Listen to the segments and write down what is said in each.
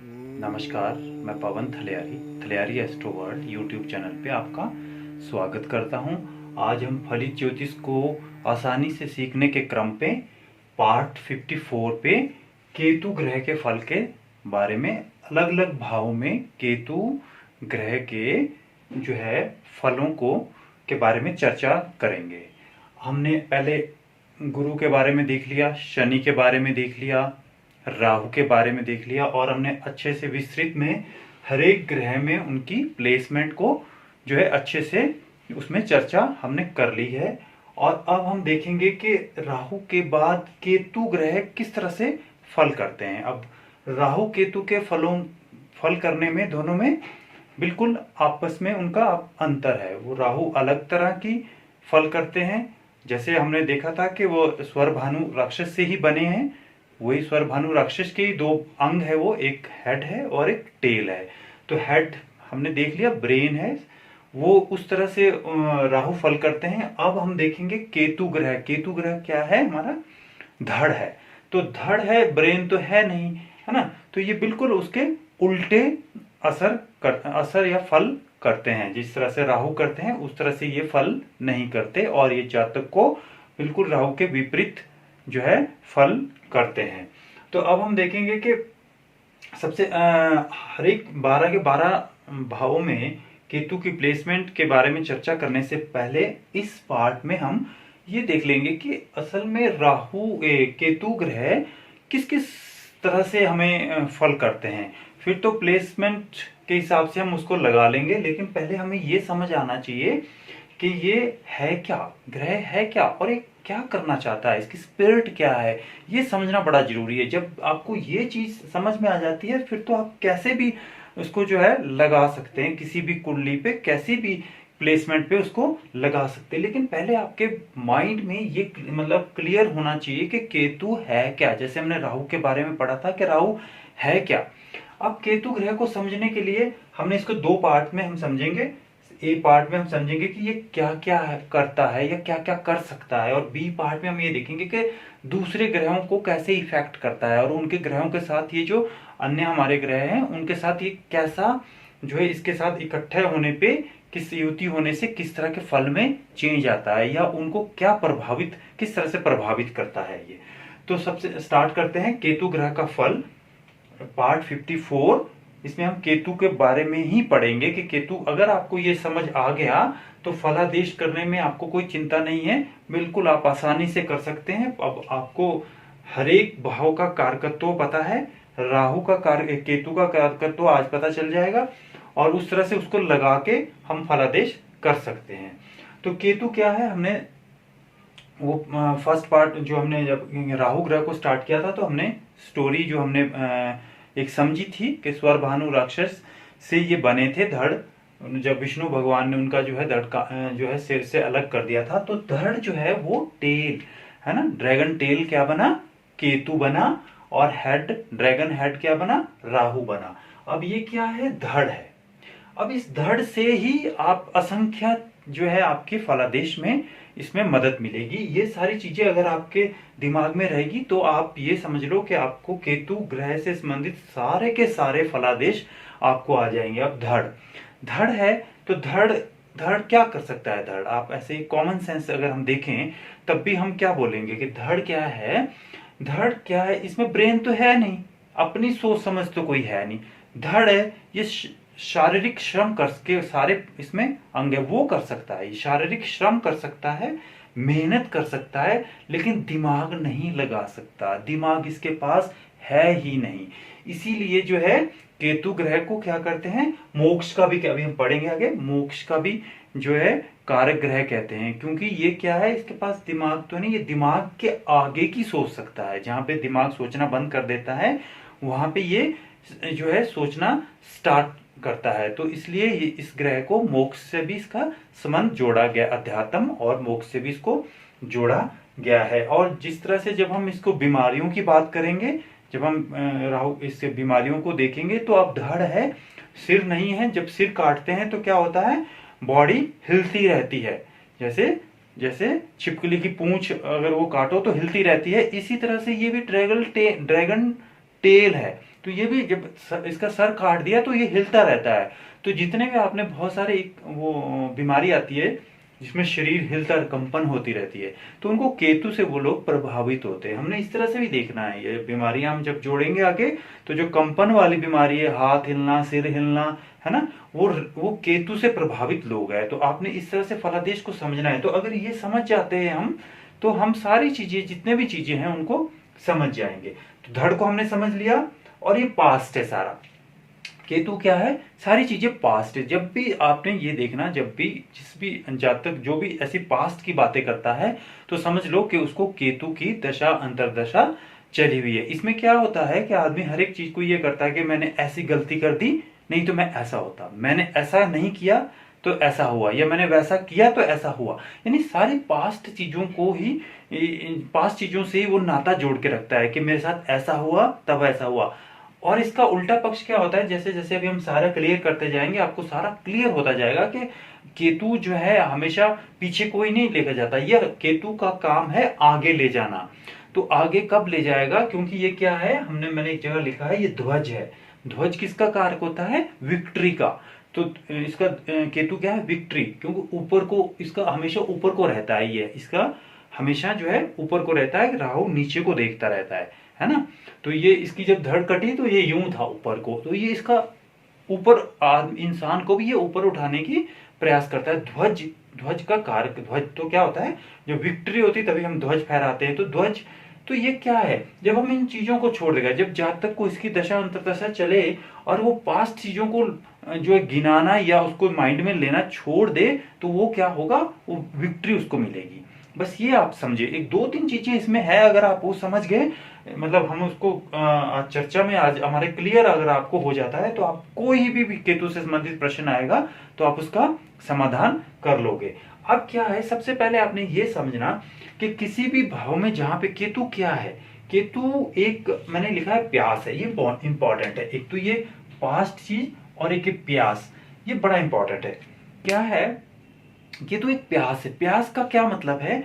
नमस्कार, मैं पवन थलियारी एस्ट्रोवर्ड YouTube channel पे आपका स्वागत करता हूं। आज हम फलित ज्योतिष को आसानी से सीखने के क्रम पे पार्ट 54 पे केतु ग्रह के फल के बारे में अलग अलग भावों में केतु ग्रह के जो है फलों को के बारे में चर्चा करेंगे। हमने पहले गुरु के बारे में देख लिया, शनि के बारे में देख लिया, राहु के बारे में देख लिया और हमने अच्छे से विस्तृत में हर एक ग्रह में उनकी प्लेसमेंट को जो है अच्छे से उसमें चर्चा हमने कर ली है। और अब हम देखेंगे कि राहु के बाद केतु ग्रह किस तरह से फल करते हैं। अब राहु केतु के फल करने में दोनों में बिल्कुल आपस में उनका अंतर है। वो राहु अलग तरह की फल करते हैं, जैसे हमने देखा था कि वो स्वर भानु राक्षस से ही बने हैं। वही स्वर भानु राक्षस के ही दो अंग है, वो एक हेड है और एक टेल है। तो हेड हमने देख लिया, ब्रेन है, वो उस तरह से राहु फल करते हैं। अब हम देखेंगे केतु ग्रह। केतु ग्रह क्या है? हमारा धड़ है। तो धड़ है, ब्रेन तो है नहीं, है ना। तो ये बिल्कुल उसके उल्टे असर या फल करते हैं। जिस तरह से राहु करते हैं उस तरह से ये फल नहीं करते और ये जातक को बिल्कुल राहु के विपरीत जो है फल करते हैं। तो अब हम देखेंगे कि सबसे हर एक 12 के 12 भावों में केतु की प्लेसमेंट के बारे में चर्चा करने से पहले इस पार्ट में हम ये देख लेंगे कि असल में केतु ग्रह किस किस तरह से हमें फल करते हैं। फिर तो प्लेसमेंट के हिसाब से हम उसको लगा लेंगे, लेकिन पहले हमें ये समझ आना चाहिए कि ये है क्या, ग्रह है क्या और ये क्या करना चाहता है, इसकी स्पिरिट क्या है, ये समझना बड़ा जरूरी है। जब आपको ये चीज समझ में आ जाती है फिर तो आप कैसे भी उसको जो है लगा सकते हैं, किसी भी कुंडली पे कैसी भी प्लेसमेंट पे उसको लगा सकते हैं। लेकिन पहले आपके माइंड में ये मतलब क्लियर होना चाहिए कि केतु है क्या। जैसे हमने राहु के बारे में पढ़ा था कि राहु है क्या। अब केतु ग्रह को समझने के लिए हमने इसको दो पार्ट में हम समझेंगे। ए पार्ट में हम समझेंगे कि ये क्या क्या करता है या क्या क्या कर सकता है, और बी पार्ट में हम ये देखेंगे कि दूसरे ग्रहों को कैसे इफेक्ट करता है और उनके ग्रहों के साथ ये जो अन्य हमारे ग्रह हैं उनके साथ ये कैसा जो है इसके साथ इकट्ठे होने पे किस युति होने से किस तरह के फल में चेंज आता है या उनको क्या किस तरह से प्रभावित करता है ये। तो सबसे स्टार्ट करते हैं केतु ग्रह का फल, पार्ट 54। इसमें हम केतु के बारे में ही पढ़ेंगे कि केतु, अगर आपको ये समझ आ गया तो फलादेश करने में आपको कोई चिंता नहीं है, बिल्कुल आप आसानी से कर सकते हैं। अब आपको हर एक भाव का कारकत्व पता है, राहु का केतु का कारकत्व आज पता चल जाएगा और उस तरह से उसको लगा के हम फलादेश कर सकते हैं। तो केतु क्या है, हमने वो फर्स्ट पार्ट जो हमने जब राहु ग्रह को स्टार्ट किया था तो हमने स्टोरी जो हमने एक समझी थी कि स्वर भानु राक्षस से ये बने थे धड़, जब विष्णु भगवान ने उनका जो है धड़ का जो है सिर से अलग कर दिया था। तो धड़ जो है वो टेल है ना, ड्रैगन टेल क्या बना, केतु बना, और हेड ड्रैगन हेड क्या बना, राहु बना। अब ये क्या है, धड़ है। अब इस धड़ से ही आप असंख्य जो है आपके फलादेश में इसमें मदद मिलेगी। ये सारी चीजें अगर आपके दिमाग में रहेगी तो आप ये समझ लो कि आपको केतु ग्रह से संबंधित सारे के सारे फलादेश आपको आ जाएंगे। अब धड़ है तो धड़ क्या कर सकता है। धड़ आप ऐसे कॉमन सेंस अगर हम देखें तब भी हम क्या बोलेंगे कि धड़ क्या है। धड़ क्या है, इसमें ब्रेन तो है नहीं, अपनी सोच समझ तो कोई है नहीं। धड़ है, ये शारीरिक श्रम करके सारे इसमें अंग है, वो कर सकता है, शारीरिक श्रम कर सकता है, मेहनत कर सकता है, लेकिन दिमाग नहीं लगा सकता। दिमाग इसके पास है ही नहीं। इसीलिए जो है केतु ग्रह को क्या करते हैं, मोक्ष का भी, अभी हम पढ़ेंगे आगे, मोक्ष का भी जो है कारक ग्रह कहते हैं। क्योंकि ये क्या है, इसके पास दिमाग तो नहीं, ये दिमाग के आगे की सोच सकता है। जहां पे दिमाग सोचना बंद कर देता है वहां पे ये जो है सोचना स्टार्ट करता है। तो इसलिए इस ग्रह को मोक्ष से भी इसका संबंध जोड़ा गया, अध्यात्म और मोक्ष से भी इसको जोड़ा गया है। और जिस तरह से जब हम इसको बीमारियों की बात करेंगे, जब हम राहु इस बीमारियों को देखेंगे तो अब धड़ है, सिर नहीं है। जब सिर काटते हैं तो क्या होता है, बॉडी हिलती रहती है, जैसे छिपकली की पूंछ अगर वो काटो तो हिलती रहती है। इसी तरह से ये भी ड्रैगन टेल है, तो ये भी जब इसका सर काट दिया तो ये हिलता रहता है। तो जितने भी आपने बहुत सारे वो बीमारी आती है जिसमें शरीर हिलता कंपन होती रहती है, तो उनको केतु से वो लोग प्रभावित होते हैं। हमने इस तरह से भी देखना है, ये बीमारियां हम जब जोड़ेंगे आगे, तो जो कंपन वाली बीमारी है, हाथ हिलना, सिर हिलना, है ना, वो केतु से प्रभावित लोग हैं। तो आपने इस तरह से फलादेश को समझना है। तो अगर ये समझ जाते हैं हम, तो हम सारी चीजें, जितने भी चीजें हैं उनको समझ जाएंगे। तो धड़ को हमने समझ लिया, और ये पास्ट है सारा। केतु क्या है? सारी चीजें पास्ट है। जब भी आपने ये देखना, जब भी जिस भी जातक जो भी ऐसी पास्ट की बातें करता है, तो समझ लो कि उसको केतु की दशा अंतरदशा चली हुई है। इसमें क्या होता है कि आदमी हर एक चीज को ये करता है कि मैंने ऐसी गलती कर दी, नहीं तो मैं ऐसा होता, मैंने ऐसा नहीं किया तो ऐसा हुआ, या मैंने वैसा किया तो ऐसा हुआ। यानी सारी पास्ट चीजों को ही, पास्ट चीजों से ही वो नाता जोड़ के रखता है कि मेरे साथ ऐसा हुआ तब ऐसा हुआ। और इसका उल्टा पक्ष क्या होता है, जैसे जैसे अभी हम सारा क्लियर करते जाएंगे, आपको सारा क्लियर होता जाएगा कि केतु जो है हमेशा पीछे कोई नहीं लेकर जाता। यह केतु का काम है आगे ले जाना। तो आगे कब ले जाएगा? क्योंकि ये क्या है, मैंने एक जगह लिखा है, ये ध्वज है। ध्वज किसका कारक होता है? विक्ट्री का। तो इसका केतु क्या है? विक्ट्री। क्योंकि ऊपर को, इसका हमेशा ऊपर को रहता है, ये इसका हमेशा जो है ऊपर को रहता है, राहु नीचे को देखता रहता है ना। तो ये इसकी जब धड़ कटी तो ये यूं था ऊपर को, तो ये इसका ऊपर इंसान को भी ये ऊपर उठाने की प्रयास करता है। ध्वज का कारक, ध्वज तो क्या होता है, जब विक्ट्री होती तभी हम ध्वज फहराते हैं। तो ध्वज, तो ये क्या है, जब हम इन चीजों को छोड़ देगा, जब जातक को इसकी दशा अंतरदशा चले और वो पास्ट चीजों को जो है गिनाना या उसको माइंड में लेना छोड़ दे, तो वो क्या होगा, वो विक्ट्री उसको मिलेगी। बस ये आप समझे, एक दो तीन चीजें इसमें है, अगर आप वो समझ गए, मतलब हम उसको आज चर्चा में आज हमारे क्लियर अगर आपको हो जाता है, तो आप कोई भी केतु से संबंधित प्रश्न आएगा तो आप उसका समाधान कर लोगे। अब क्या है, सबसे पहले आपने ये समझना कि किसी भी भाव में जहां पे केतु क्या है, केतु एक मैंने लिखा है प्यास है, ये बहुत इंपॉर्टेंट है। एक तो ये पास्ट चीज और एक प्यास, ये बड़ा इंपॉर्टेंट है। क्या है, केतु एक प्यास है। प्यास का क्या मतलब है,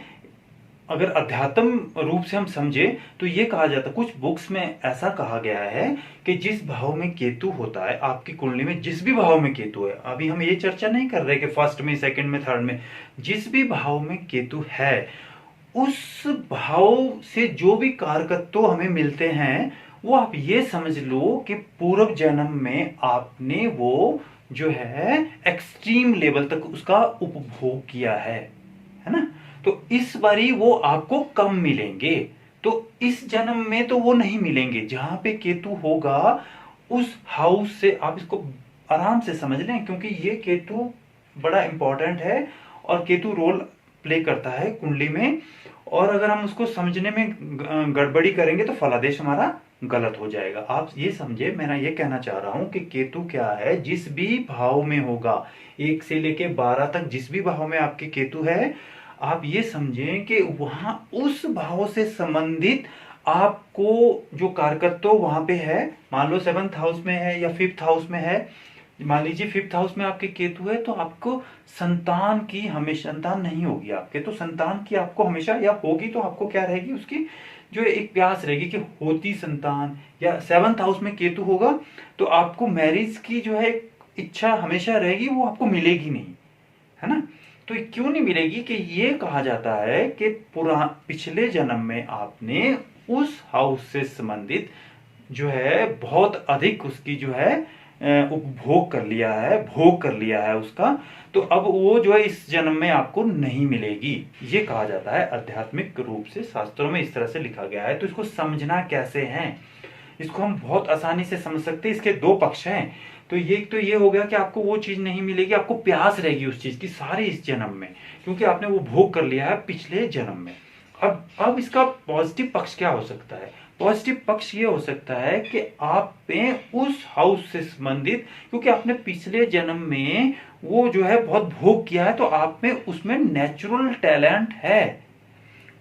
अगर अध्यात्म रूप से हम समझे तो ये कहा जाता है, कुछ बुक्स में ऐसा कहा गया है कि जिस भाव में केतु होता है, आपकी कुंडली में जिस भी भाव में केतु है, अभी हम ये चर्चा नहीं कर रहे कि फर्स्ट में, सेकंड में, थर्ड में, जिस भी भाव में केतु है, उस भाव से जो भी कारकत्व हमें मिलते हैं, वो आप ये समझ लो कि पूर्व जन्म में आपने वो जो है एक्सट्रीम लेवल तक उसका उपभोग किया है ना। तो इस बारी वो आपको कम मिलेंगे, तो इस जन्म में तो वो नहीं मिलेंगे। जहां पे केतु होगा उस हाउस से आप इसको आराम से समझ लें, क्योंकि ये केतु बड़ा इंपॉर्टेंट है और केतु रोल प्ले करता है कुंडली में। और अगर हम उसको समझने में गड़बड़ी करेंगे तो फलादेश हमारा गलत हो जाएगा। आप ये समझे, मैं ये कहना चाह रहा हूं कि केतु क्या है, जिस भी भाव में होगा, 1 से लेके 12 तक जिस भी भाव में आपके केतु है, आप ये समझें कि वहां उस भाव से संबंधित आपको जो कारकत्व वहां पे है, मान लो 7th हाउस में है या 5th हाउस में है, मान लीजिए 5th हाउस में आपके केतु है, तो आपको संतान की हमेशा, संतान नहीं होगी आपके, तो संतान की आपको हमेशा, या होगी तो आपको क्या रहेगी, उसकी जो एक प्यास रहेगी कि होती संतान। या 7th हाउस में केतु होगा तो आपको मैरिज की जो है इच्छा हमेशा रहेगी, वो आपको मिलेगी नहीं, है ना। तो क्यों नहीं मिलेगी, कि ये कहा जाता है कि पिछले जन्म में आपने उस हाउस से संबंधित जो है बहुत अधिक उसकी जो है उपभोग कर लिया है, भोग कर लिया है उसका, तो अब वो जो है इस जन्म में आपको नहीं मिलेगी, ये कहा जाता है। आध्यात्मिक रूप से शास्त्रों में इस तरह से लिखा गया है। तो इसको समझना कैसे है, इसको हम बहुत आसानी से समझ सकते हैं। इसके दो पक्ष हैं। तो ये हो गया कि आपको वो चीज नहीं मिलेगी, आपको प्यास रहेगी उस चीज की सारी इस जन्म में, क्योंकि आपने वो भोग कर लिया है पिछले जन्म में। अब इसका पॉजिटिव पक्ष क्या हो सकता है? पॉजिटिव पक्ष ये हो सकता है कि आप पे उस हाउस से संबंधित, क्योंकि आपने पिछले जन्म में वो जो है बहुत भोग किया है, तो आप में उसमें नेचुरल टैलेंट है,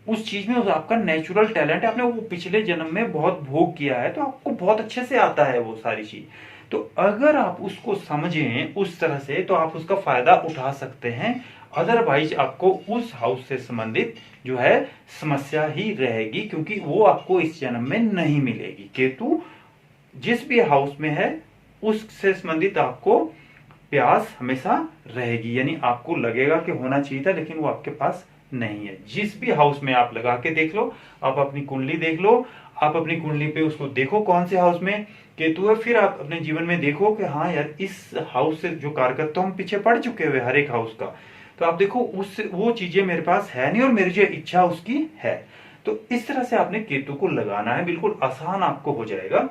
उस चीज में आपका नेचुरल टैलेंट है, आपने वो पिछले जन्म में बहुत भोग किया है, तो आपको बहुत अच्छे से आता है वो सारी चीज। तो अगर आप उसको समझें उस तरह से, तो आप उसका फायदा उठा सकते हैं। अदरवाइज आपको उस हाउस से संबंधित जो है समस्या ही रहेगी, क्योंकि वो आपको इस जन्म में नहीं मिलेगी। केतु जिस भी हाउस में है उससे संबंधित आपको प्यास हमेशा रहेगी, यानी आपको लगेगा कि होना चाहिए था लेकिन वो आपके पास नहीं है। जिस भी हाउस में आप लगा के देख लो, आप अपनी कुंडली देख लो, आप अपनी कुंडली पे उसको देखो कौन से हाउस में केतु है, फिर आप अपने जीवन में देखो कि हाँ यार इस हाउस से जो कारकत्व तो हम पीछे पड़ चुके हुए हर एक हाउस का, तो आप देखो उस वो चीजें मेरे पास है नहीं और मेरी जो इच्छा उसकी है। तो इस तरह से आपने केतु को लगाना है, बिल्कुल आसान आपको हो जाएगा।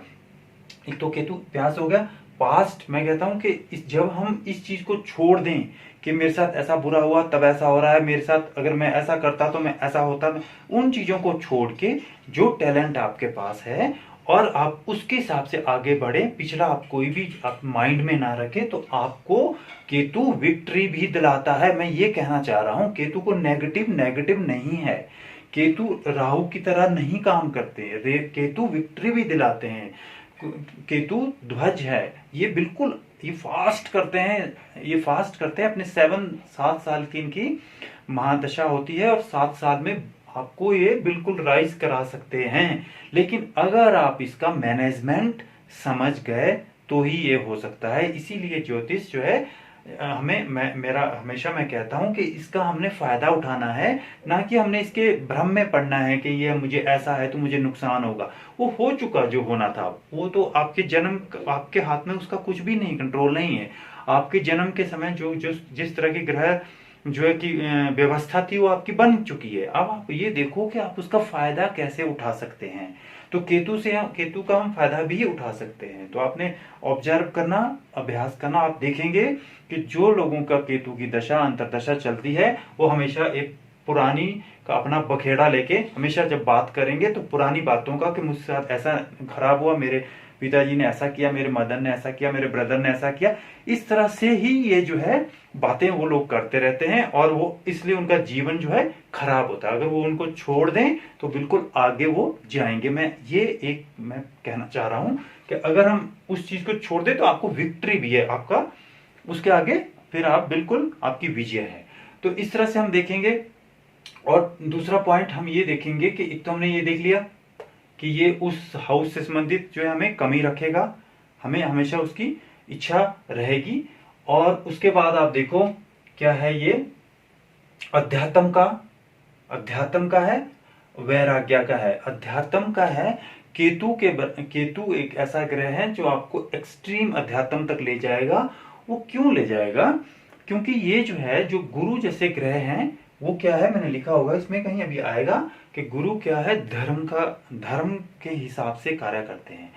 एक तो केतु प्यास हो गया। पास्ट मैं कहता हूं कि जब हम इस चीज को छोड़ दें कि मेरे साथ ऐसा बुरा हुआ तब ऐसा हो रहा है, मेरे साथ अगर मैं ऐसा करता तो मैं ऐसा होता, उन चीजों को छोड़ के जो टैलेंट आपके पास है और आप उसके हिसाब से आगे बढ़े, पिछला आप कोई भी आप माइंड में ना रखे, तो आपको केतु विक्ट्री भी दिलाता है। मैं ये कहना चाह रहा हूं केतु को नेगेटिव नेगेटिव नहीं है, केतु राहु की तरह नहीं काम करते, केतु विक्ट्री भी दिलाते हैं। केतु ध्वज है, ये बिल्कुल ये फास्ट करते हैं, ये फास्ट करते हैं अपने 7 साल की इनकी महादशा होती है और 7 साल में आपको ये बिल्कुल राइज करा सकते हैं। लेकिन अगर आप इसका मैनेजमेंट समझ गए तो ही ये हो सकता है। इसीलिए ज्योतिष जो है हमें मेरा हमेशा मैं कहता हूं कि इसका हमने फायदा उठाना है, ना कि हमने इसके भ्रम में पड़ना है कि ये मुझे ऐसा है तो मुझे नुकसान होगा। वो हो चुका जो होना था, वो तो आपके जन्म आपके हाथ में उसका कुछ भी नहीं, कंट्रोल नहीं है। आपके जन्म के समय जो जो जिस तरह की ग्रह जो है कि व्यवस्था थी वो आपकी बन चुकी है। अब आप ये देखो कि आप उसका फायदा कैसे उठा सकते हैं। तो केतु का हम फायदा भी उठा सकते हैं। तो आपने ऑब्जर्व करना, अभ्यास करना, आप देखेंगे कि जो लोगों का केतु की दशा अंतरदशा चलती है वो हमेशा एक पुरानी का अपना बखेड़ा लेके हमेशा जब बात करेंगे तो पुरानी बातों का कि मुझसे साथ ऐसा खराब हुआ, मेरे पिताजी ने ऐसा किया, मेरे मदर ने ऐसा किया, मेरे ब्रदर ने ऐसा किया, इस तरह से ही ये जो है बातें वो लोग करते रहते हैं और वो इसलिए उनका जीवन जो है खराब होता है। अगर वो उनको छोड़ दें तो बिल्कुल आगे वो जाएंगे। मैं कहना चाह रहा हूं कि अगर हम उस चीज को छोड़ दें तो आपको विक्ट्री भी है, आपका उसके आगे फिर आप बिल्कुल आपकी विजय है। तो इस तरह से हम देखेंगे। और दूसरा पॉइंट हम ये देखेंगे कि एक तो हमने ये देख लिया कि ये उस हाउस से संबंधित जो है हमें कमी रखेगा, हमें हमेशा उसकी इच्छा रहेगी। और उसके बाद आप देखो क्या है, ये अध्यात्म का है, वैराग्य का है। अध्यात्म का है, केतु एक ऐसा ग्रह है जो आपको एक्सट्रीम अध्यात्म तक ले जाएगा। वो क्यों ले जाएगा? क्योंकि ये जो है जो गुरु जैसे ग्रह हैं वो क्या है, मैंने लिखा होगा इसमें कहीं अभी आएगा कि गुरु क्या है, धर्म के हिसाब से कार्य करते हैं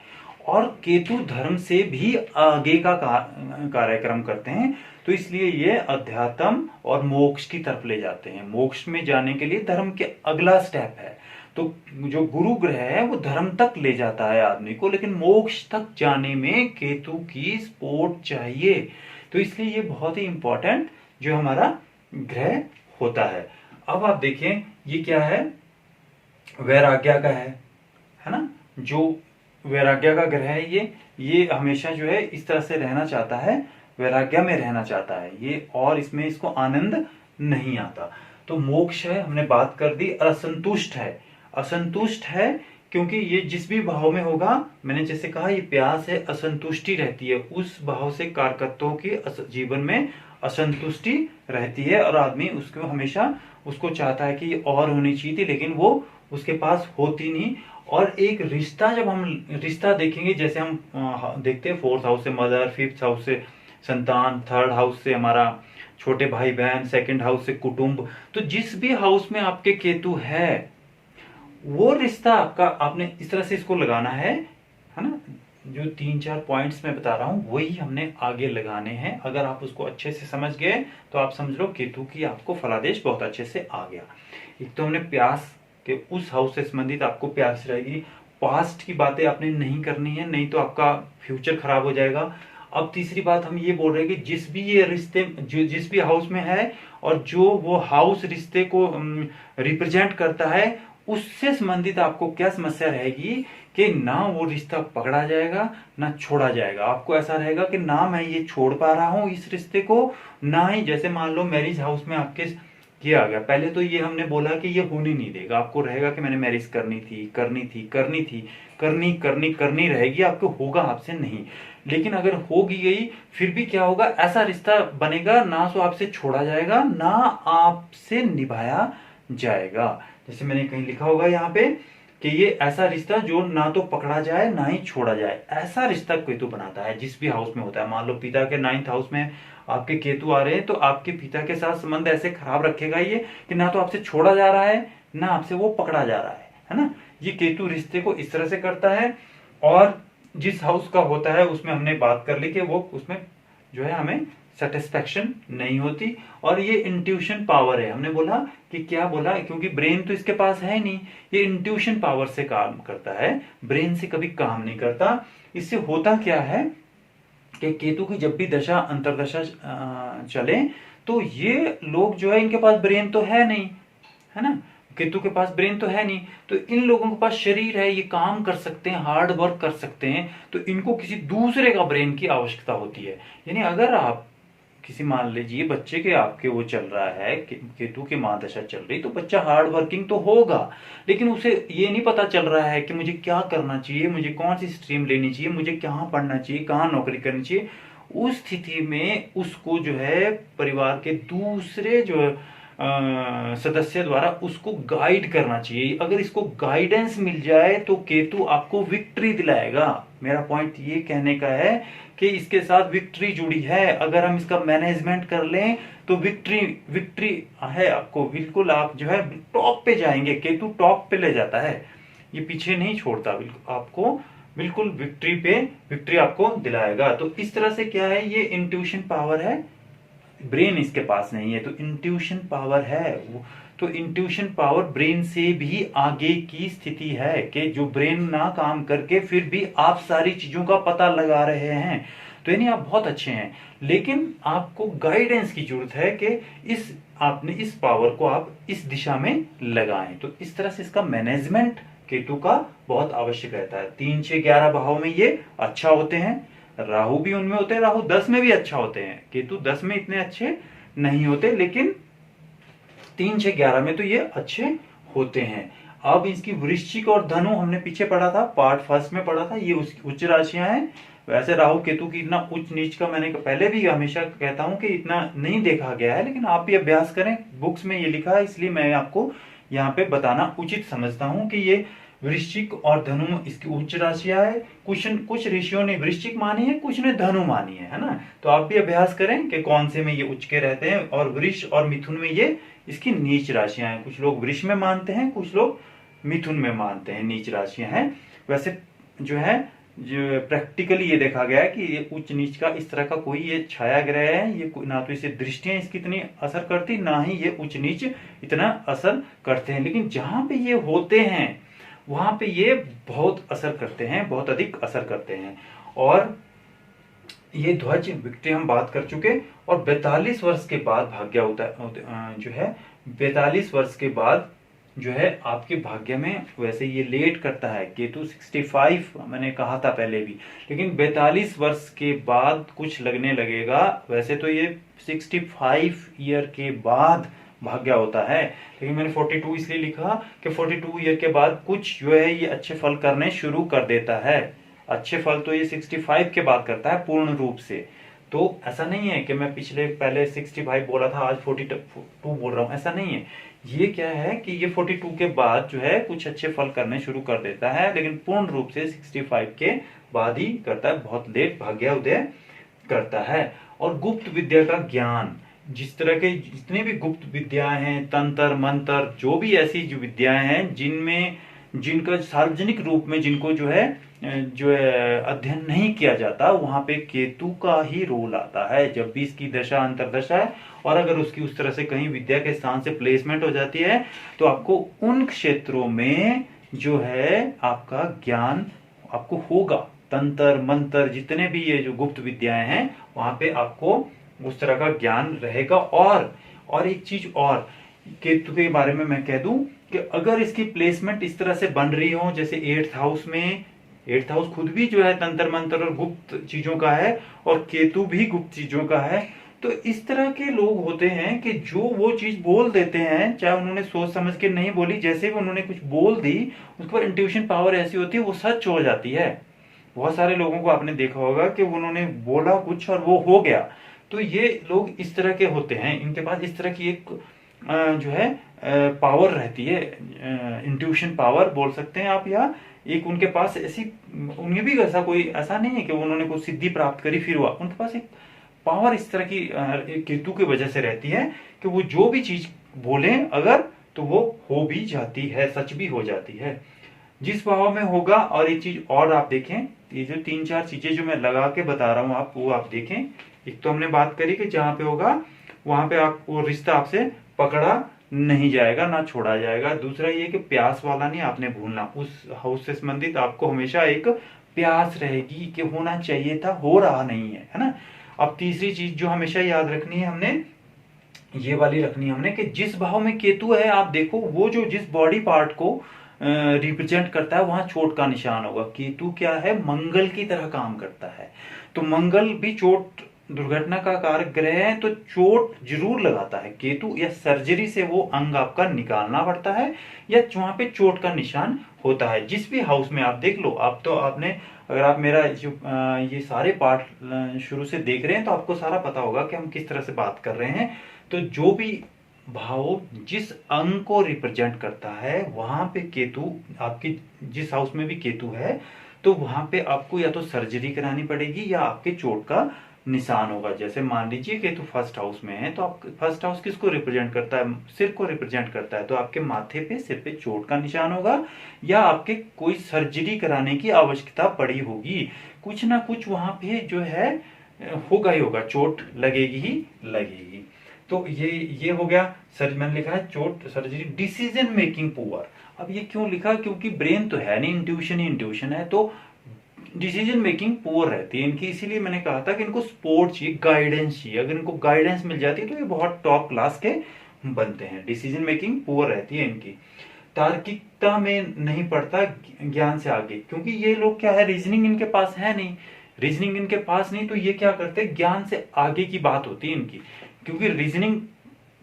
और केतु धर्म से भी आगे का कार्यक्रम करते हैं। तो इसलिए ये अध्यात्म और मोक्ष की तरफ ले जाते हैं। मोक्ष में जाने के लिए धर्म के अगला स्टेप है। तो जो गुरु ग्रह है वो धर्म तक ले जाता है आदमी को, लेकिन मोक्ष तक जाने में केतु की सपोर्ट चाहिए। तो इसलिए ये बहुत ही इंपॉर्टेंट जो हमारा ग्रह होता है। अब आप देखें ये क्या है, वैराग्य का है ना। जो वैराग्य का ग्रह है ये हमेशा जो है इस तरह से रहना चाहता है, वैराग्य में रहना चाहता है ये, और इसमें इसको आनंद नहीं आता। तो मोक्ष है, हमने बात कर दी। असंतुष्ट है क्योंकि ये जिस भी भाव में होगा, मैंने जैसे कहा ये प्यास है, असंतुष्टि रहती है उस भाव से, कारकत्वों की जीवन में असंतुष्टि रहती है और आदमी उसको हमेशा उसको चाहता है कि और होनी चाहिए थी, लेकिन वो उसके पास होती नहीं। और एक रिश्ता, जब हम रिश्ता देखेंगे, जैसे हम देखते हैं 4th हाउस से मदर, 5th हाउस से संतान, 3rd हाउस से हमारा छोटे भाई बहन, 2nd हाउस से कुटुंब। तो जिस भी हाउस में आपके केतु है वो रिश्ता आपका, आपने इस तरह से इसको लगाना है ना। जो 3-4 पॉइंट्स मैं बता रहा हूं वही हमने आगे लगाने हैं। अगर आप उसको अच्छे से समझ गए तो आप समझ लो केतु की आपको फलादेश बहुत अच्छे से आ गया। एक तो हमने प्यास के उस हाउस से संबंधित आपको प्यास रहेगी। पास्ट की बातें आपने नहीं करनी है, नहीं तो आपका फ्यूचर खराब हो जाएगा। अब तीसरी बात हम ये बोल रहे हैं कि जिस भी ये रिश्ते जिस भी हाउस में है और जो वो हाउस रिश्ते को रिप्रेजेंट करता है, उससे संबंधित आपको क्या समस्या रहेगी कि ना वो रिश्ता पकड़ा जाएगा ना छोड़ा जाएगा। आपको ऐसा रहेगा कि ना मैं ये छोड़ पा रहा हूं इस रिश्ते को, ना ही, जैसे मान लो मैरिज हाउस में आपके ये आ गया। पहले तो ये हमने बोला कि ये होने नहीं देगा, आपको रहेगा कि मैंने मैरिज करनी थी करनी थी करनी थी, करनी करनी करनी रहेगी आपको, होगा आपसे नहीं। लेकिन अगर होगी गई फिर भी क्या होगा, ऐसा रिश्ता बनेगा ना तो आपसे छोड़ा जाएगा ना आपसे निभाया जाएगा। जैसे मैंने कहीं लिखा होगा यहाँ पे कि ये ऐसा रिश्ता जो ना तो पकड़ा जाए ना ही छोड़ा जाए, ऐसा रिश्ता केतु बनाता है जिस भी हाउस में होता है। मान लो पिता के 9th हाउस में आपके केतु आ रहे हैं तो आपके पिता के साथ संबंध ऐसे खराब रखेगा ये कि ना तो आपसे छोड़ा जा रहा है ना आपसे वो पकड़ा जा रहा है ना। ये केतु रिश्ते को इस तरह से करता है। और जिस हाउस का होता है उसमें हमने बात कर ली कि वो उसमें जो है हमें सेटिस्फेक्शन नहीं होती। और ये इंट्यूशन पावर है, हमने बोला कि क्या बोला, क्योंकि ब्रेन तो इसके पास है नहीं, ये इंट्यूशन पावर से काम करता है, ब्रेन से कभी काम नहीं करता। इससे होता क्या है कि केतु की जब भी दशा अंतरदशा चले तो ये लोग जो है इनके पास ब्रेन तो है नहीं, है ना, केतु के पास ब्रेन तो है नहीं, तो इन लोगों के पास शरीर है, ये काम कर सकते हैं, हार्ड वर्क कर सकते हैं, तो इनको किसी दूसरे का ब्रेन की आवश्यकता होती है। यानी अगर आप किसी, मान लीजिए बच्चे के आपके वो चल रहा है केतु की महादशा चल रही, तो बच्चा हार्ड वर्किंग तो होगा, लेकिन उसे ये नहीं पता चल रहा है कि मुझे क्या करना चाहिए, मुझे कौन सी स्ट्रीम लेनी चाहिए, मुझे कहाँ पढ़ना चाहिए, कहाँ नौकरी करनी चाहिए। उस स्थिति में उसको जो है परिवार के दूसरे जो सदस्य द्वारा उसको गाइड करना चाहिए। अगर इसको गाइडेंस मिल जाए तो केतु आपको विक्ट्री दिलाएगा। मेरा पॉइंट ये कहने का है कि इसके साथ विक्ट्री जुड़ी है, अगर हम इसका मैनेजमेंट कर लें तो विक्ट्री विक्ट्री है आपको, बिल्कुल आप जो है टॉप पे जाएंगे, केतु टॉप पे ले जाता है, ये पीछे नहीं छोड़ता, बिल्कुल आपको बिल्कुल विक्ट्री आपको दिलाएगा। तो इस तरह से क्या है, ये इंट्यूशन पावर है, ब्रेन इसके पास नहीं है तो इंट्यूशन पावर है वो, तो इंट्यूशन पावर ब्रेन से भी आगे की स्थिति है कि जो ब्रेन ना काम करके फिर भी आप सारी चीजों का पता लगा रहे हैं, तो यानी आप बहुत अच्छे हैं। लेकिन आपको गाइडेंस की जरूरत है कि आपने इस पावर को आप इस दिशा में लगाएं। तो इस तरह से इसका मैनेजमेंट केतु का बहुत आवश्यक रहता है। 3, 6, 11 भाव में ये अच्छा होते हैं, राहु भी उनमें होते हैं, राहु 10 में भी अच्छा होते हैं, केतु 10 में इतने अच्छे नहीं होते, लेकिन 3, 6, 11 में तो ये अच्छे होते हैं। अब इसकी वृश्चिक और धनु हमने पीछे पढ़ा था, पार्ट फर्स्ट में पढ़ा था, ये उच्च राशियां हैं। वैसे राहु केतु की इतना उच्च नीच का मैंने पहले भी हमेशा कहता हूं कि इतना नहीं देखा गया है, लेकिन आप भी अभ्यास करें, बुक्स में ये लिखा है, इसलिए मैं आपको यहाँ पे बताना उचित समझता हूं कि ये वृश्चिक और धनु इसकी उच्च राशियां है। कुछ ऋषियों ने वृश्चिक मानी है, कुछ ने धनु मानी है ना। तो आप भी अभ्यास करें कि कौन से में ये उच्च के रहते हैं, और वृष और मिथुन में ये इसकी नीच राशियां हैं। कुछ लोग वृष में मानते हैं, कुछ लोग मिथुन में मानते हैं, नीच राशियां हैं। वैसे जो है जो प्रैक्टिकली ये देखा गया है कि ये उच्च नीच का इस तरह का कोई ये छाया ग्रह है, ये ना तो इसे दृष्टियां इसकी इतनी असर करती, ना ही ये उच्च नीच इतना असर करते हैं। लेकिन जहां पे ये होते हैं वहां पे ये बहुत असर करते हैं, बहुत अधिक असर करते हैं। और ये ध्वज विक्ट्री हम बात कर चुके, और 42 वर्ष के बाद भाग्य होता है जो है 42 वर्ष के बाद जो है आपके भाग्य में, वैसे ये लेट करता है केतु 65 मैंने कहा था पहले भी, लेकिन 42 वर्ष के बाद कुछ लगने लगेगा। वैसे तो ये 65 ईयर के बाद भाग्य होता है, लेकिन मैंने 42 इसलिए लिखा कि 42 ईयर के बाद कुछ जो है ये अच्छे फल करने शुरू कर देता है। अच्छे फल तो ये 65 के बाद करता है पूर्ण रूप से। तो ऐसा नहीं है कि मैं पहले 65 बोला था आज 42 बोल रहा हूं, ऐसा नहीं है। ये क्या है कि ये 42 के बाद जो है कुछ अच्छे फल करने शुरू कर देता है, लेकिन पूर्ण रूप से 65 के बाद ही करता है, बहुत लेट भाग्य उदय करता है। और गुप्त विद्या का ज्ञान, जिस तरह के जितने भी गुप्त विद्याएं हैं, तंत्र मंत्र, जो भी ऐसी जो विद्याएं हैं जिनका सार्वजनिक रूप में जिनको जो है अध्ययन नहीं किया जाता, वहां पे केतु का ही रोल आता है। जब भी इसकी दशा अंतरदशा है और अगर उसकी उस तरह से कहीं विद्या के स्थान से प्लेसमेंट हो जाती है तो आपको उन क्षेत्रों में जो है आपका ज्ञान आपको होगा। तंत्र मंत्र जितने भी ये जो गुप्त विद्याएं हैं वहां पे आपको उस तरह का ज्ञान रहेगा। और एक चीज और केतु के बारे में मैं कह दूं कि अगर इसकी प्लेसमेंट इस तरह से बन रही हो, जैसे 8th हाउस में, 8th हाउस खुद भी जो है तंत्र मंत्र और गुप्त चीजों का है, और केतु भी गुप्त चीजों का है, तो इस तरह के लोग होते हैं कि जो वो चीज बोल देते हैं, चाहे उन्होंने सोच समझ के नहीं बोली, जैसे भी उन्होंने कुछ बोल दी उसके बाद इंट्यूशन पावर ऐसी होती है वो सच हो जाती है। बहुत सारे लोगों को आपने देखा होगा कि उन्होंने बोला कुछ और वो हो गया। तो ये लोग इस तरह के होते हैं, इनके पास इस तरह की एक जो है पावर रहती है, इंट्यूशन पावर बोल सकते हैं आप, या एक उनके पास ऐसी, उन्हें भी ऐसा कोई ऐसा नहीं है कि उन्होंने कोई सिद्धि प्राप्त करी फिर हुआ, उनके पास एक पावर इस तरह की केतु की वजह से रहती है कि वो जो भी चीज बोले अगर, तो वो हो भी जाती है, सच भी हो जाती है जिस भाव में होगा। और एक चीज और आप देखें, ये जो 3-4 चीजें जो मैं लगा के बता रहा हूं आप, वो आप देखें। एक तो हमने बात करी कि जहां पे होगा वहां पे आप वो रिश्ता आपसे पकड़ा नहीं जाएगा, ना छोड़ा जाएगा। दूसरा ये कि प्यास वाला नहीं आपने भूलना, उस हाउस से संबंधित आपको हमेशा एक प्यास रहेगी कि होना चाहिए था, हो रहा नहीं है ना। अब तीसरी चीज जो हमेशा याद रखनी है हमने, ये वाली रखनी है हमने, कि जिस भाव में केतु है आप देखो, वो जो जिस बॉडी पार्ट को रिप्रेजेंट करता है वहां चोट का निशान होगा। केतु क्या है, मंगल की तरह काम करता है, तो मंगल भी चोट दुर्घटना का कारक ग्रह है, तो चोट जरूर लगाता है केतु, या सर्जरी से वो अंग आपका निकालना पड़ता है, या वहां पे चोट का निशान होता है। जिस भी हाउस में आप देख लो, आप तो आपने, अगर आप मेरा जो ये सारे पार्ट शुरू से देख रहे हैं तो आपको सारा पता होगा कि हम किस तरह से बात कर रहे हैं। तो जो भी भाव जिस अंग को रिप्रेजेंट करता है वहां पे केतु, आपकी जिस हाउस में भी केतु है तो वहां पे आपको या तो सर्जरी करानी पड़ेगी या आपके चोट का निशान होगा। जैसे मान लीजिए केतु फर्स्ट हाउस में है, तो आप फर्स्ट हाउस किसको रिप्रेजेंट करता है, सिर को रिप्रेजेंट करता है, तो आपके माथे पे, सिर पे चोट का निशान होगा, या आपके कोई सर्जरी कराने की आवश्यकता पड़ी होगी, कुछ ना कुछ वहां पे जो है होगा ही होगा, चोट लगेगी ही लगेगी। तो ये हो गया सर, मैंने लिखा है चोट, सर्जरी, डिसीजन मेकिंग पुअर। अब ये क्यों लिखा, क्योंकि ब्रेन तो है नहीं, इंट्यूशन ही इंट्यूशन है, तो डिसीजन मेकिंग पुअर रहती है इनकी, इसीलिए मैंने कहा था कि इनको सपोर्ट चाहिए, गाइडेंस चाहिए। अगर इनको गाइडेंस मिल जाती है तो ये बहुत टॉप क्लास के बनते हैं। डिसीजन मेकिंग पुअर रहती है इनकी, तार्किकता में नहीं पड़ता ज्ञान से आगे, क्योंकि ये लोग क्या है, रीजनिंग इनके पास है नहीं, रीजनिंग इनके पास नहीं, तो ये क्या करते हैं, ज्ञान से आगे की बात होती है इनकी, क्योंकि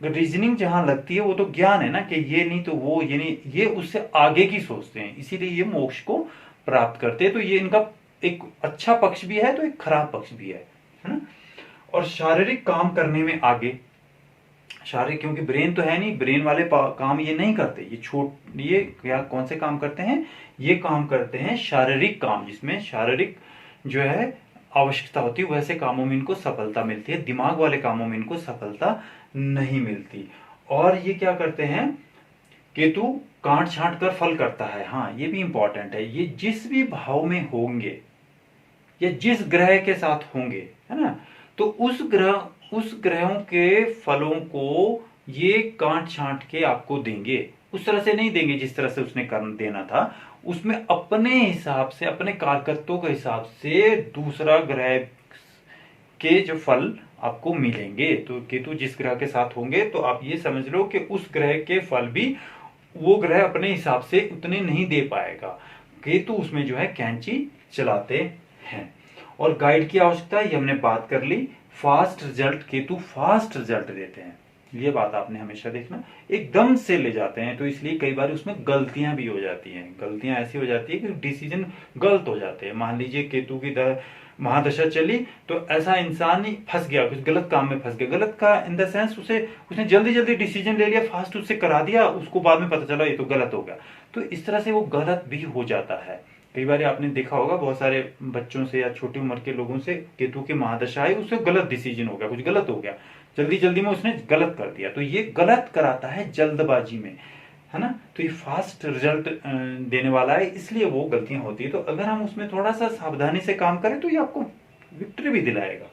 रीजनिंग जहां लगती है वो तो ज्ञान है ना, कि ये नहीं तो वो, ये नहीं, ये उससे आगे की सोचते हैं, इसीलिए ये मोक्ष को प्राप्त करते हैं। तो ये इनका एक अच्छा पक्ष भी है तो एक खराब पक्ष भी है ना। और शारीरिक काम करने में आगे, शारीरिक, क्योंकि ब्रेन तो है नहीं, ब्रेन वाले काम ये नहीं करते, ये क्या कौन से काम करते हैं, ये काम करते हैं शारीरिक काम, जिसमें शारीरिक जो है आवश्यकता होती है, वैसे कामों में इनको सफलता मिलती है, दिमाग वाले कामों में इनको सफलता नहीं मिलती। और ये क्या करते हैं, केतु काट छांट कर फल करता है। हाँ, ये भी इंपॉर्टेंट है, ये जिस भी भाव में होंगे या जिस ग्रह के साथ होंगे, है ना, तो उस ग्रहों के फलों को ये काट छांट के आपको देंगे, उस तरह से नहीं देंगे जिस तरह से उसने कर्म देना था, उसमें अपने हिसाब से, अपने कारकत्वों के हिसाब से दूसरा ग्रह के जो फल आपको मिलेंगे। तो केतु जिस ग्रह के साथ होंगे तो आप ये समझ लो कि उस ग्रह के फल भी वो ग्रह अपने हिसाब से उतने नहीं दे पाएगा, केतु उसमें जो है कैंची चलाते हैं। और गाइड की आवश्यकता, ये हमने बात कर ली। फास्ट रिजल्ट, केतु फास्ट रिजल्ट देते हैं, ये बात आपने हमेशा देखना, एकदम से ले जाते हैं, तो इसलिए कई बार उसमें गलतियां भी हो जाती हैं। गलतियां ऐसी हो जाती है कि डिसीजन गलत हो जाते हैं। मान लीजिए केतु की महादशा चली तो ऐसा इंसान ही फंस गया, कुछ गलत काम में फंस गया, गलत का इन द सेंस उसने जल्दी जल्दी डिसीजन ले लिया, फास्ट उससे करा दिया, उसको बाद में पता चला ये तो गलत हो गया, तो इस तरह से वो गलत भी हो जाता है। कई बार आपने देखा होगा बहुत सारे बच्चों से या छोटी उम्र के लोगों से, केतु की महादशा आई, उससे गलत डिसीजन हो गया, कुछ गलत हो गया, जल्दी जल्दी में उसने गलत कर दिया, तो ये गलत कराता है जल्दबाजी में, है ना। तो ये फास्ट रिजल्ट देने वाला है, इसलिए वो गलतियां होती है। तो अगर हम उसमें थोड़ा सा सावधानी से काम करें तो ये आपको विक्ट्री भी दिलाएगा।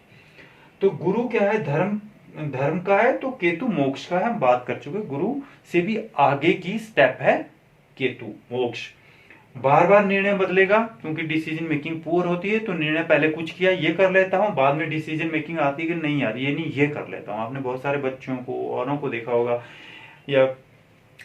तो गुरु क्या है, धर्म का है, तो केतु मोक्ष का है, हम बात कर चुके। गुरु से भी आगे की स्टेप है केतु, मोक्ष। बार बार निर्णय बदलेगा, क्योंकि डिसीजन मेकिंग पुअर होती है, तो निर्णय पहले कुछ किया, ये कर लेता हूं, बाद में डिसीजन मेकिंग आती है कि नहीं यार ये नहीं, ये कर लेता हूं। आपने बहुत सारे बच्चों को, औरों को देखा होगा, या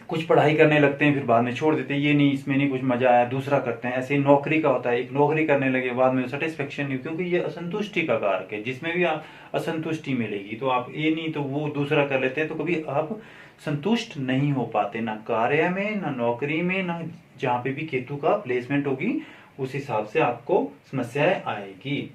कुछ पढ़ाई करने लगते हैं, फिर बाद में छोड़ देते हैं, ये नहीं इसमें नहीं कुछ मजा आया, दूसरा करते हैं। ऐसे ही नौकरी का होता है, एक नौकरी करने लगे बाद में सेटिस्फेक्शन नहीं, क्योंकि ये असंतुष्टि का कारक है। जिसमें भी आप असंतुष्टि मिलेगी तो आप ये नहीं तो वो दूसरा कर लेते हैं, तो कभी आप संतुष्ट नहीं हो पाते, ना कार्य में, ना नौकरी में, ना जहाँ पे भी केतु का प्लेसमेंट होगी उस हिसाब से आपको समस्याएं आएगी।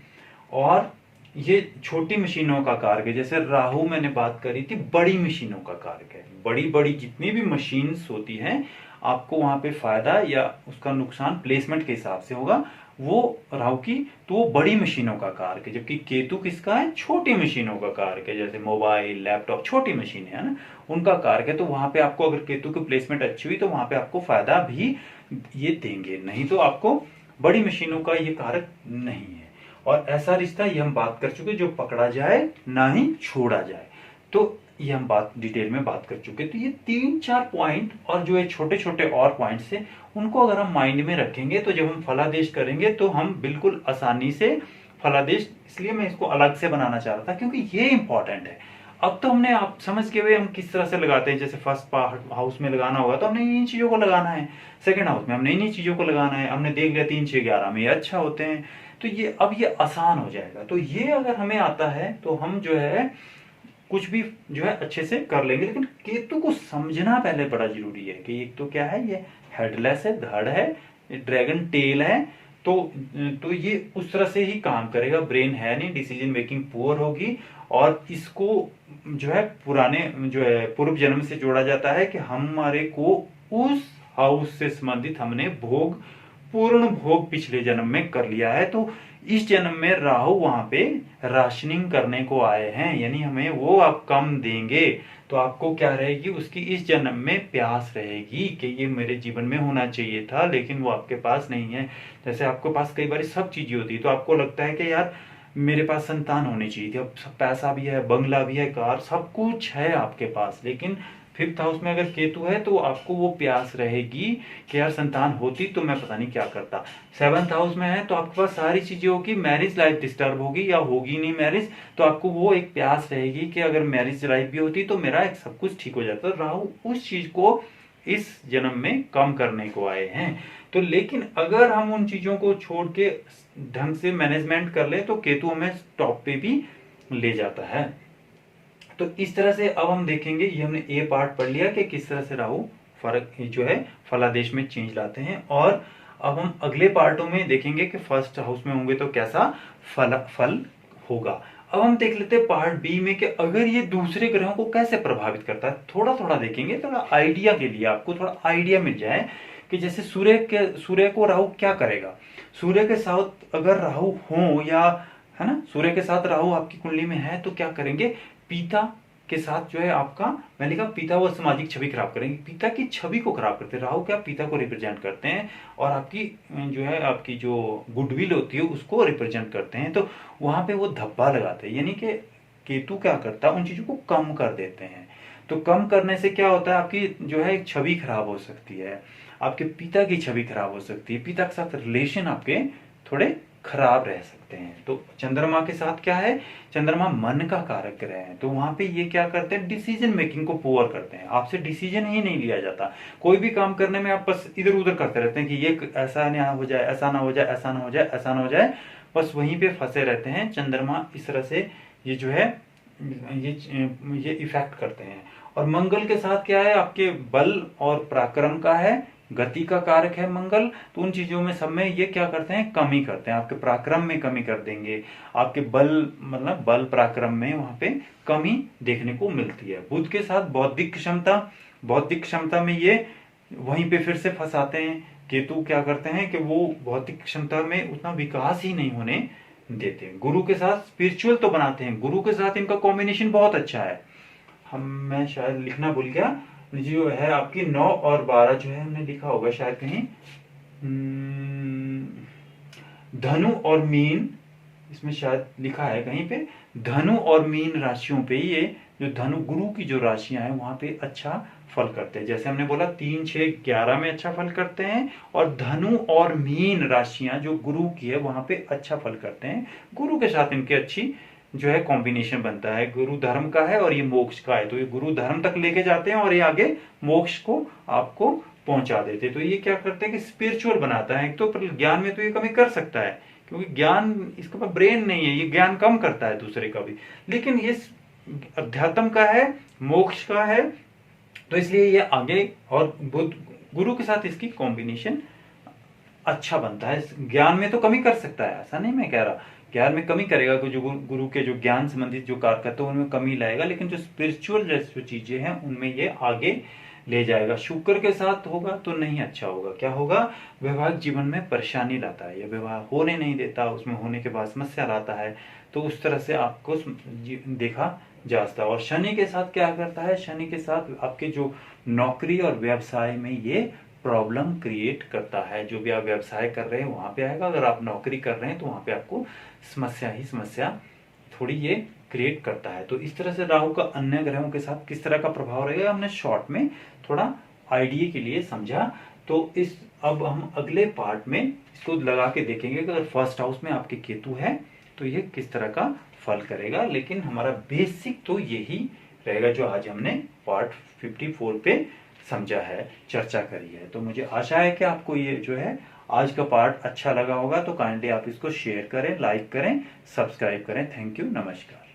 और ये छोटी मशीनों का कारक है, जैसे राहु मैंने बात करी थी, बड़ी मशीनों का कारक है। बड़ी बड़ी जितनी भी मशीन्स होती हैं, आपको वहां पे फायदा या उसका नुकसान प्लेसमेंट के हिसाब से होगा, वो राहु की, तो वो बड़ी मशीनों का कारक है। जबकि केतु किसका है? छोटी मशीनों का कारक है, जैसे मोबाइल, लैपटॉप, छोटी मशीन है ना, उनका कारक है। तो वहां पे आपको अगर केतु की प्लेसमेंट अच्छी हुई तो वहां पे आपको फायदा भी ये देंगे, नहीं तो आपको बड़ी मशीनों का ये कारक नहीं है। और ऐसा रिश्ता ये हम बात कर चुके, जो पकड़ा जाए ना ही छोड़ा जाए, तो ये हम बात डिटेल में बात कर चुके। तो ये 3-4 पॉइंट और जो है छोटे छोटे और पॉइंट्स है, उनको अगर हम माइंड में रखेंगे तो जब हम फलादेश करेंगे तो हम बिल्कुल आसानी से फलादेश, इसलिए मैं इसको अलग से बनाना चाह रहा था क्योंकि ये इंपॉर्टेंट है। अब तो हमने आप समझ के हुए हम किस तरह से लगाते हैं, जैसे फर्स्ट हाउस में लगाना होगा तो हमने इन चीजों को लगाना है, सेकंड हाउस में हमने इन्हीं चीजों को लगाना है, हमने देख लिया 3, 6, 11 में ये अच्छा होते हैं, तो ये अब ये आसान हो जाएगा। तो ये अगर हमें आता है तो हम जो है कुछ भी जो है अच्छे से कर लेंगे। लेकिन केतु को समझना पहले बड़ा जरूरी है कि एक तो क्या है, ये हेडलेस है, धड़ है, ड्रैगन टेल है, तो ये उस तरह से ही काम करेगा, ब्रेन है नहीं, डिसीजन मेकिंग पुअर होगी। और इसको जो है पुराने जो है पूर्व जन्म से जोड़ा जाता है कि हमारे को उस हाउस से संबंधित हमने भोग, पूर्ण भोग पिछले जन्म में कर लिया है, तो इस जन्म में राहु वहां पे राशनिंग करने को आए हैं, यानी हमें वो आप कम देंगे। तो आपको क्या रहेगी, उसकी इस जन्म में प्यास रहेगी कि ये मेरे जीवन में होना चाहिए था लेकिन वो आपके पास नहीं है। जैसे आपके पास कई बार सब चीजें होती है तो आपको लगता है कि यार मेरे पास संतान होनी चाहिए थी, अब पैसा भी है, बंगला भी है, कार, सब कुछ है आपके पास, लेकिन फिफ्थ हाउस में अगर केतु है तो आपको वो प्यास रहेगी कि यार संतान होती तो मैं पता नहीं क्या करता। सेवंथ हाउस में है तो आपके पास सारी चीजें होगी, मैरिज लाइफ डिस्टर्ब होगी या होगी नहीं मैरिज, तो आपको वो एक प्यास रहेगी कि अगर मैरिज लाइफ भी होती तो मेरा एक सब कुछ ठीक हो जाता। राहु उस चीज को इस जन्म में कम करने को आए हैं। तो लेकिन अगर हम उन चीजों को छोड़ के ढंग से मैनेजमेंट कर ले तो केतु हमें टॉप पे भी ले जाता है। तो इस तरह से अब हम देखेंगे, ये हमने ए पार्ट पढ़ लिया कि किस तरह से राहु फर्क जो है फलादेश में चेंज लाते हैं। और अब हम अगले पार्टों में देखेंगे कि फर्स्ट हाउस में होंगे तो कैसा फल होगा। अब हम देख लेते हैं पार्ट बी में कि अगर ये दूसरे ग्रहों को कैसे प्रभावित करता है, थोड़ा थोड़ा देखेंगे, थोड़ा आइडिया के लिए आपको थोड़ा आइडिया मिल जाए कि जैसे सूर्य को राहु क्या करेगा। सूर्य के साथ अगर राहु हो, या है ना, सूर्य के साथ राहु आपकी कुंडली में है तो क्या करेंगे, पिता के साथ जो है आपका, मैंने कहा पिता वो सामाजिक छवि खराब करेंगे, पिता की छवि को खराब करते हैं। राहु क्या पिता को रिप्रेजेंट करते हैं और आपकी जो है आपकी जो गुडविल होती है उसको रिप्रेजेंट करते हैं, तो वहां पे वो धब्बा लगाते हैं। यानी कि केतु क्या करता है, उन चीजों को कम कर देते हैं। तो कम करने से क्या होता है, आपकी जो है छवि खराब हो सकती है, आपके पिता की छवि खराब हो सकती है, पिता के साथ रिलेशन आपके थोड़े खराब रह सकते हैं। तो चंद्रमा के साथ क्या है, चंद्रमा मन का कारक ग्रह है, तो वहां पे ये क्या करते हैं, डिसीजन मेकिंग को पुअर करते हैं। आपसे डिसीजन ही नहीं लिया जाता, कोई भी काम करने में आप बस इधर उधर करते रहते हैं कि ये ऐसा ना हो जाए, ऐसा ना हो जाए, ऐसा ना हो जाए, ऐसा ना हो जाए, बस वहीं पे फंसे रहते हैं। चंद्रमा इस तरह से ये जो है ये इफेक्ट करते हैं। और मंगल के साथ क्या है, आपके बल और पराक्रम का है, गति का कारक है मंगल, तो उन चीजों में सब में ये क्या करते हैं, कमी करते हैं, आपके पराक्रम में कमी कर देंगे, आपके बल मतलब बल पराक्रम में वहां पे कमी देखने को मिलती है। बुध के साथ बौद्धिक क्षमता में ये वहीं पे फिर से फंसाते हैं। केतु क्या करते हैं कि वो बौद्धिक क्षमता में उतना विकास ही नहीं होने देते। गुरु के साथ स्पिरिचुअल तो बनाते हैं, गुरु के साथ इनका कॉम्बिनेशन बहुत अच्छा है। मैं शायद लिखना भूल गया, जो है आपकी 9 और 12 जो है हमने लिखा होगा शायद कहीं, धनु और मीन, इसमें शायद लिखा है कहीं पे, धनु और मीन राशियों पे ये जो धनु गुरु की जो राशियां हैं वहां पे अच्छा फल करते हैं। जैसे हमने बोला 3, 6, 11 में अच्छा फल करते हैं, और धनु और मीन राशियां जो गुरु की है वहां पे अच्छा फल करते हैं। गुरु के साथ इनकी अच्छी जो है कॉम्बिनेशन बनता है, गुरु धर्म का है और ये मोक्ष का है, तो ये गुरु धर्म तक लेके जाते हैं और ये आगे मोक्ष को आपको पहुंचा देते हैं। तो ये क्या करते हैं कि स्पिरिचुअल बनाता है। एक तो पर ज्ञान में तो ये कमी कर सकता है, क्योंकि ज्ञान, इसके पास ब्रेन नहीं है, ये ज्ञान कम करता है दूसरे का भी, लेकिन ये अध्यात्म का है, मोक्ष का है, तो इसलिए ये आगे और बुद्ध गुरु के साथ इसकी कॉम्बिनेशन अच्छा बनता है। ज्ञान में तो कमी कर सकता है, ऐसा नहीं मैं कह रहा, ज्ञान में कमी करेगा, जो गुरु के जो ज्ञान संबंधित जो कार्य करते हैं उनमें कमी लाएगा, लेकिन जो स्पिरिचुअल जो चीजें हैं उनमें ये आगे ले जाएगा। शुक्र के साथ होगा तो नहीं अच्छा होगा, क्या होगा, वैवाहिक जीवन में परेशानी लाता है, या विवाह होने नहीं देता, उसमें होने के बाद समस्या लाता है, तो उस तरह से आपको देखा जा सकता है। और शनि के साथ क्या करता है, शनि के साथ आपके जो नौकरी और व्यवसाय में ये प्रॉब्लम क्रिएट करता है। जो भी आप व्यवसाय कर रहे हैं वहां पे आएगा, अगर आप नौकरी कर रहे हैं तो वहां पे आपको समस्या ही समस्या थोड़ी ये क्रिएट करता है। तो इस तरह से राहु का अन्य ग्रहों के साथ किस तरह का प्रभाव रहेगा हमने शॉर्ट में थोड़ा आइडिया के लिए समझा। तो इस अब हम अगले पार्ट में इसको लगा के देखेंगे कि अगर फर्स्ट हाउस में आपके केतु है तो ये किस तरह का फल करेगा। लेकिन हमारा बेसिक तो यही रहेगा जो आज हमने पार्ट 54 पे समझा है, चर्चा करी है। तो मुझे आशा है कि आपको ये जो है आज का पार्ट अच्छा लगा होगा। तो काइंडली आप इसको शेयर करें, लाइक करें, सब्सक्राइब करें। थैंक यू, नमस्कार।